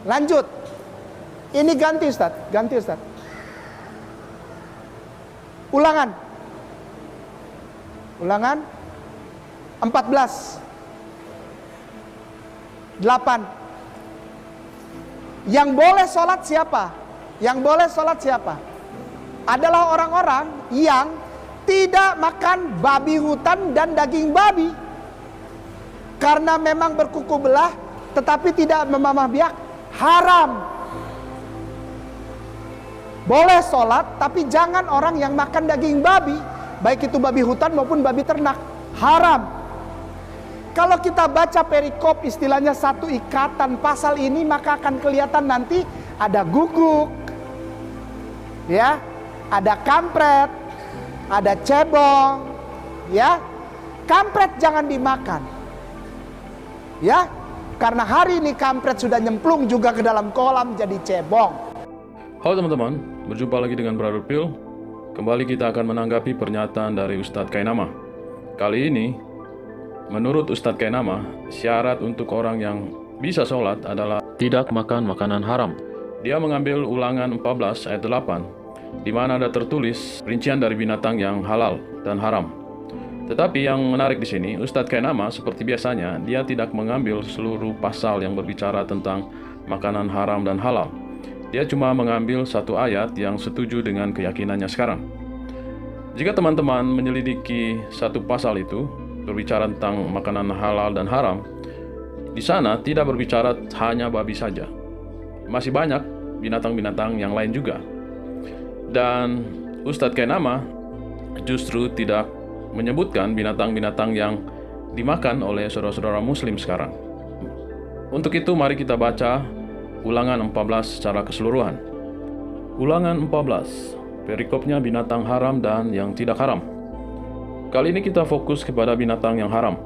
Lanjut. Ini ganti Ustaz, ganti Ustaz. Ulangan. Ulangan 14. 8. Yang boleh sholat siapa? Yang boleh sholat siapa? Adalah orang-orang yang tidak makan babi hutan dan daging babi. Karena memang berkuku belah tetapi tidak memamah biak, haram. Boleh sholat, tapi jangan orang yang makan daging babi, baik itu babi hutan maupun babi ternak, haram. Kalau kita baca perikop, istilahnya satu ikatan pasal ini, maka akan kelihatan nanti ada guguk, ya, ada kampret, ada cebong, ya. Kampret jangan dimakan, ya, karena hari ini kampret sudah nyemplung juga ke dalam kolam jadi cebong. Halo teman-teman, berjumpa lagi dengan Brother Phil. Kembali kita akan menanggapi pernyataan dari Ustadz Kainama. Kali ini, menurut Ustadz Kainama, syarat untuk orang yang bisa sholat adalah tidak makan makanan haram. Dia mengambil Ulangan 14 ayat 8, di mana ada tertulis rincian dari binatang yang halal dan haram. Tetapi yang menarik di sini, Ustadz Kainama seperti biasanya, dia tidak mengambil seluruh pasal yang berbicara tentang makanan haram dan halal. Dia cuma mengambil satu ayat yang setuju dengan keyakinannya sekarang. Jika teman-teman menyelidiki satu pasal itu, berbicara tentang makanan halal dan haram, di sana tidak berbicara hanya babi saja. Masih banyak binatang-binatang yang lain juga. Dan Ustadz Kainama justru tidak menyebutkan binatang-binatang yang dimakan oleh saudara-saudara muslim sekarang. Untuk itu mari kita baca Ulangan 14 secara keseluruhan. Ulangan 14, perikopnya binatang haram dan yang tidak haram. Kali ini kita fokus kepada binatang yang haram.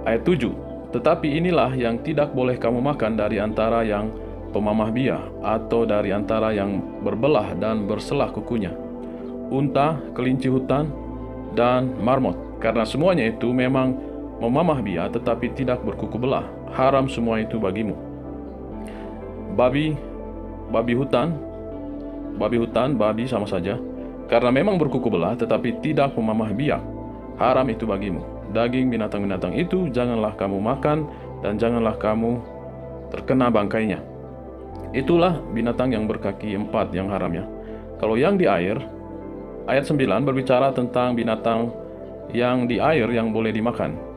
Ayat 7, tetapi inilah yang tidak boleh kamu makan dari antara yang pemamah biah atau dari antara yang berbelah dan berselah kukunya, unta, kelinci hutan, dan marmot. Karena semuanya itu memang memamah biah tetapi tidak berkuku belah, haram semua itu bagimu. Babi hutan, babi sama saja, karena memang berkuku belah tetapi tidak memamah biak, haram itu bagimu. Daging binatang-binatang itu janganlah kamu makan dan janganlah kamu terkena bangkainya. Itulah binatang yang berkaki 4 yang haramnya. Kalau yang di air, ayat 9 berbicara tentang binatang yang di air yang boleh dimakan.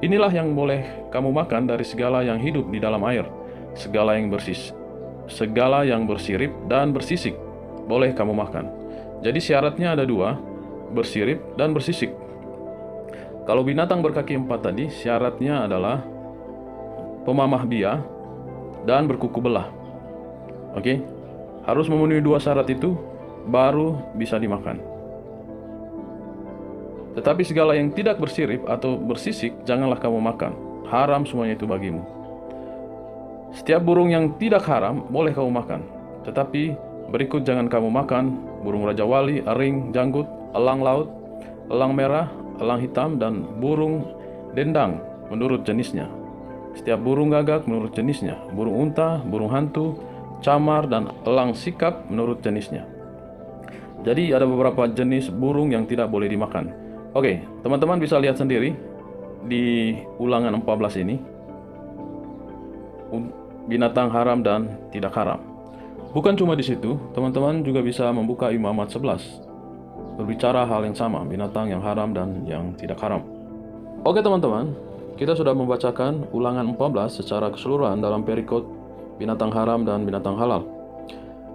Inilah yang boleh kamu makan dari segala yang hidup di dalam air, segala yang bersirip dan bersisik, boleh kamu makan. Jadi syaratnya ada 2, bersirip dan bersisik. Kalau binatang berkaki 4 tadi, syaratnya adalah pemamah biah dan berkuku belah. Oke? Harus memenuhi 2 syarat itu, baru bisa dimakan. Tetapi segala yang tidak bersirip atau bersisik, janganlah kamu makan. Haram semuanya itu bagimu. Setiap burung yang tidak haram, boleh kamu makan. Tetapi berikut jangan kamu makan: burung raja wali, ering, janggut, elang laut, elang merah, elang hitam, dan burung dendang menurut jenisnya. Setiap burung gagak menurut jenisnya. Burung unta, burung hantu, camar, dan elang sikap menurut jenisnya. Jadi ada beberapa jenis burung yang tidak boleh dimakan. Oke, teman-teman bisa lihat sendiri di Ulangan 14 ini, binatang haram dan tidak haram. Bukan cuma di situ, teman-teman juga bisa membuka Imamat 11, berbicara hal yang sama, binatang yang haram dan yang tidak haram. Oke teman-teman, kita sudah membacakan Ulangan 14 secara keseluruhan dalam perikop binatang haram dan binatang halal.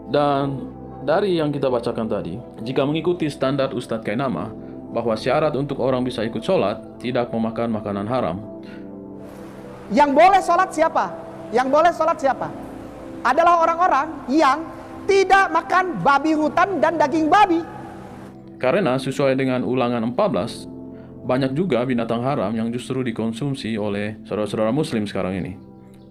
Dan dari yang kita bacakan tadi, jika mengikuti standar Ustadz Kainama, bahwa syarat untuk orang bisa ikut sholat tidak memakan makanan haram. Yang boleh sholat siapa? Yang boleh sholat siapa? Adalah orang-orang yang tidak makan babi hutan dan daging babi. Karena sesuai dengan Ulangan 14, banyak juga binatang haram yang justru dikonsumsi oleh saudara-saudara muslim sekarang ini.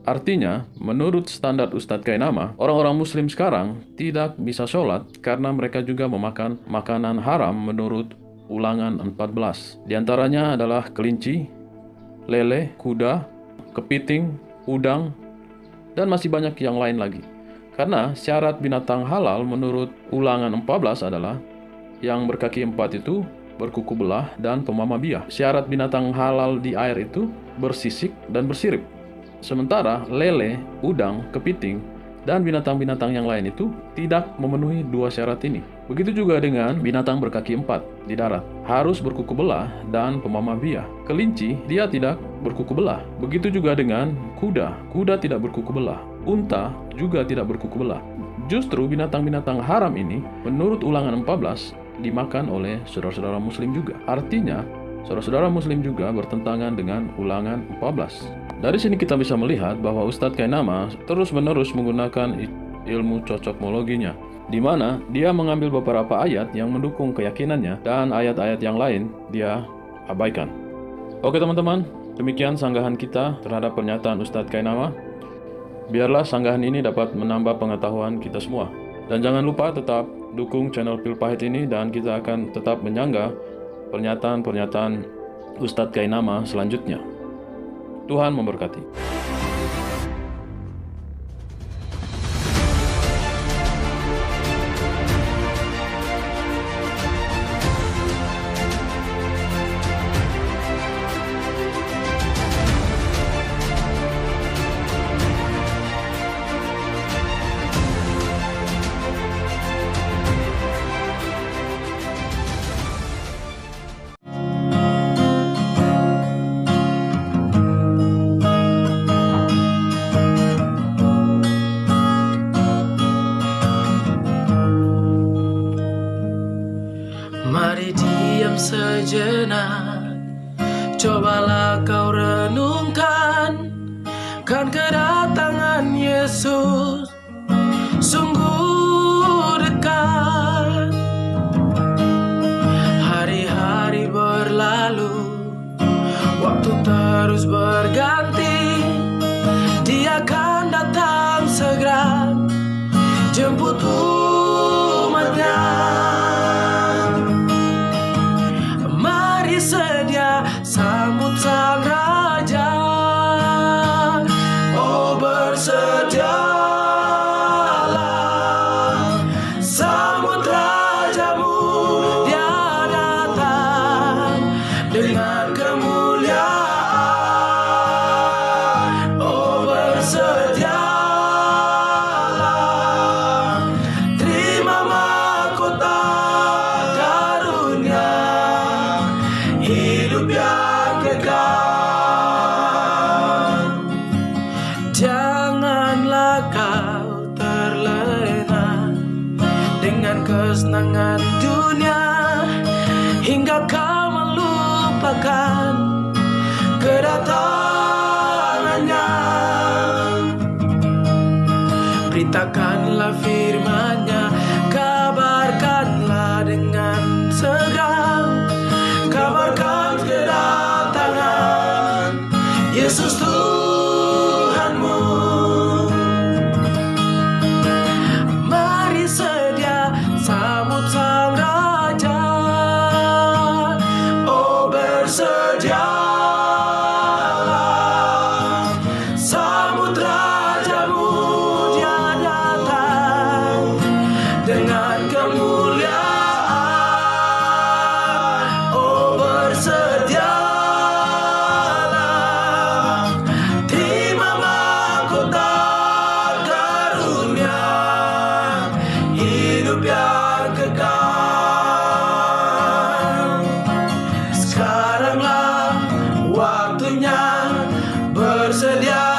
Artinya, menurut standar Ustadz Kainama, orang-orang muslim sekarang tidak bisa sholat karena mereka juga memakan makanan haram menurut Ulangan 14. Di antaranya adalah kelinci, lele, kuda, kepiting, udang, dan masih banyak yang lain lagi. Karena syarat binatang halal menurut Ulangan 14 adalah yang berkaki 4 itu berkuku belah dan pemamah biah. Syarat binatang halal di air itu bersisik dan bersirip. Sementara lele, udang, kepiting, dan binatang-binatang yang lain itu tidak memenuhi dua syarat ini. Begitu juga dengan binatang berkaki 4 di darat, harus berkuku belah dan pemamah biah. Kelinci, dia tidak berkuku belah. Begitu juga dengan kuda, kuda tidak berkuku belah. Unta juga tidak berkuku belah. Justru binatang-binatang haram ini menurut Ulangan 14 dimakan oleh saudara-saudara muslim juga. Artinya, saudara-saudara muslim juga bertentangan dengan Ulangan 14. Dari sini kita bisa melihat bahwa Ustadz Kainama terus-menerus menggunakan ilmu cocokmologinya, di mana dia mengambil beberapa ayat yang mendukung keyakinannya dan ayat-ayat yang lain dia abaikan. Oke teman-teman, demikian sanggahan kita terhadap pernyataan Ustadz Kainama. Biarlah sanggahan ini dapat menambah pengetahuan kita semua. Dan jangan lupa tetap dukung channel Pil Pahit ini, dan kita akan tetap menyangga pernyataan-pernyataan Ustadz Kainama selanjutnya. Tuhan memberkati. Mari diam sejenak, cobalah kau renungkan, kan kedatangan Yesus sungguh dekat. Hari-hari berlalu, waktu terus berganti, Dia akan datang segera jemput umatnya. Sedia sambut sang raja, oh bersedialah, sambut rajamu, dia datang dengan kemuliaan, oh bersedialah, terima mahkota karunia, hidup yang kekal. Janganlah kau terlena dengan kesenangan dunia, hingga kau melupakan kedatangannya. Beritakanlah firman-Nya, kabarkanlah dengan segera, kabarkan kedatangan Yesus Tuhanmu. Mari sedia sambut sang raja, oh bersedialah, sambut rajamu, dia datang dengan kemuliaan, oh bersedialah, terima mahkota karunia, hidup yang kekal. Sekaranglah waktunya bersedia.